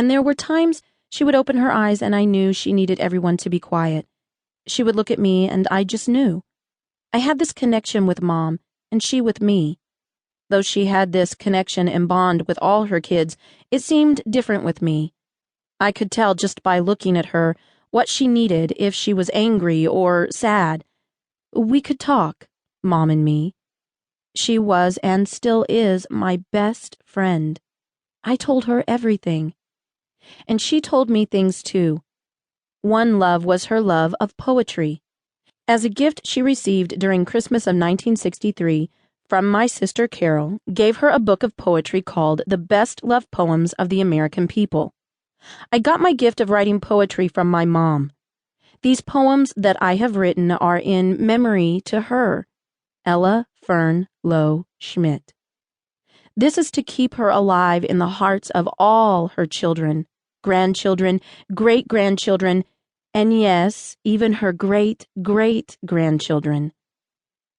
And there were times she would open her eyes and I knew she needed everyone to be quiet. She would look at me and I just knew. I had this connection with Mom, and she with me. Though she had this connection and bond with all her kids, it seemed different with me. I could tell just by looking at her what she needed if she was angry or sad. We could talk, Mom and me. She was and still is my best friend. I told her everything. And she told me things too. One love was her love of poetry. As a gift she received during Christmas of 1963 from my sister Carol, gave her a book of poetry called The Best Love Poems of the American People. I got my gift of writing poetry from my mom. These poems that I have written are in memory to her, Ella Fern Lowe Schmidt. This is to keep her alive in the hearts of all her children, grandchildren, great-grandchildren, and yes, even her great-great-grandchildren.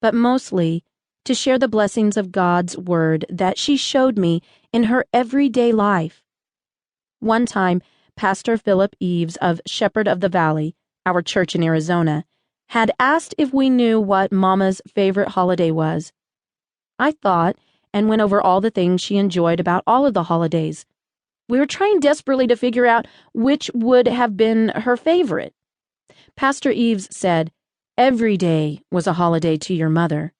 But mostly, to share the blessings of God's Word that she showed me in her everyday life. One time, Pastor Philip Eves of Shepherd of the Valley, our church in Arizona, had asked if we knew what Mama's favorite holiday was. I thought and went over all the things she enjoyed about all of the holidays. We were trying desperately to figure out which would have been her favorite. Pastor Eves said, "Every day was a holiday to your mother."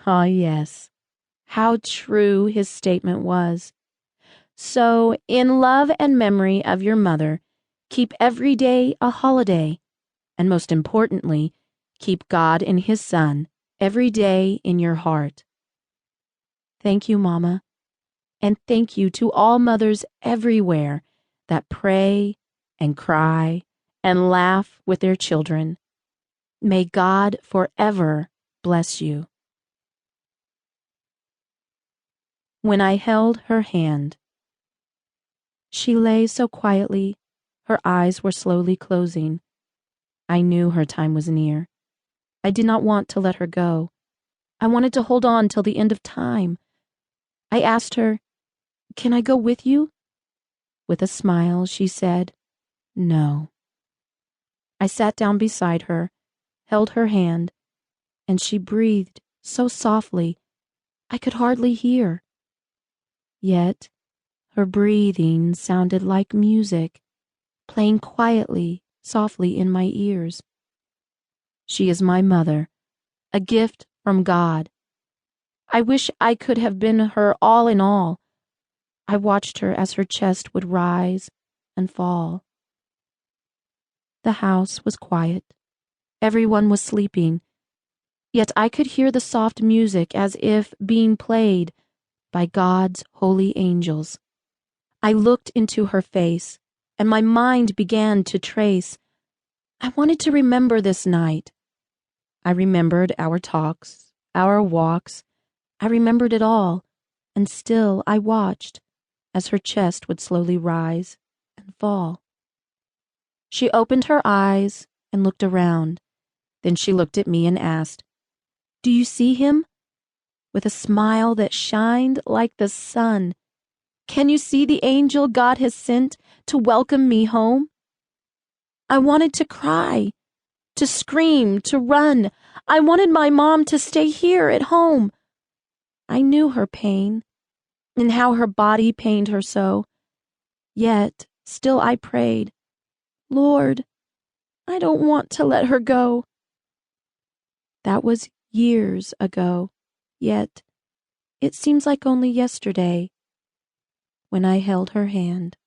Ah, yes. How true his statement was. So, in love and memory of your mother, keep every day a holiday, and most importantly, keep God and His Son every day in your heart. Thank you, Mama, and thank you to all mothers everywhere that pray and cry and laugh with their children. May God forever bless you. When I held her hand. She lay so quietly, her eyes were slowly closing. I knew her time was near. I did not want to let her go. I wanted to hold on till the end of time. I asked her, "Can I go with you?" With a smile, she said, "No." I sat down beside her, held her hand, and she breathed so softly I could hardly hear. Yet her breathing sounded like music, playing quietly, softly in my ears. She is my mother, a gift from God. I wish I could have been her all in all. I watched her as her chest would rise and fall. The house was quiet. Everyone was sleeping. Yet I could hear the soft music as if being played by God's holy angels. I looked into her face, and my mind began to trace. I wanted to remember this night. I remembered our talks, our walks. I remembered it all, and still I watched as her chest would slowly rise and fall. She opened her eyes and looked around. Then she looked at me and asked, "Do you see him?" With a smile that shined like the sun. "Can you see the angel God has sent to welcome me home?" I wanted to cry, to scream, to run. I wanted my mom to stay here at home. I knew her pain and how her body pained her so. Yet, still I prayed, "Lord, I don't want to let her go." That was years ago, yet it seems like only yesterday when I held her hand.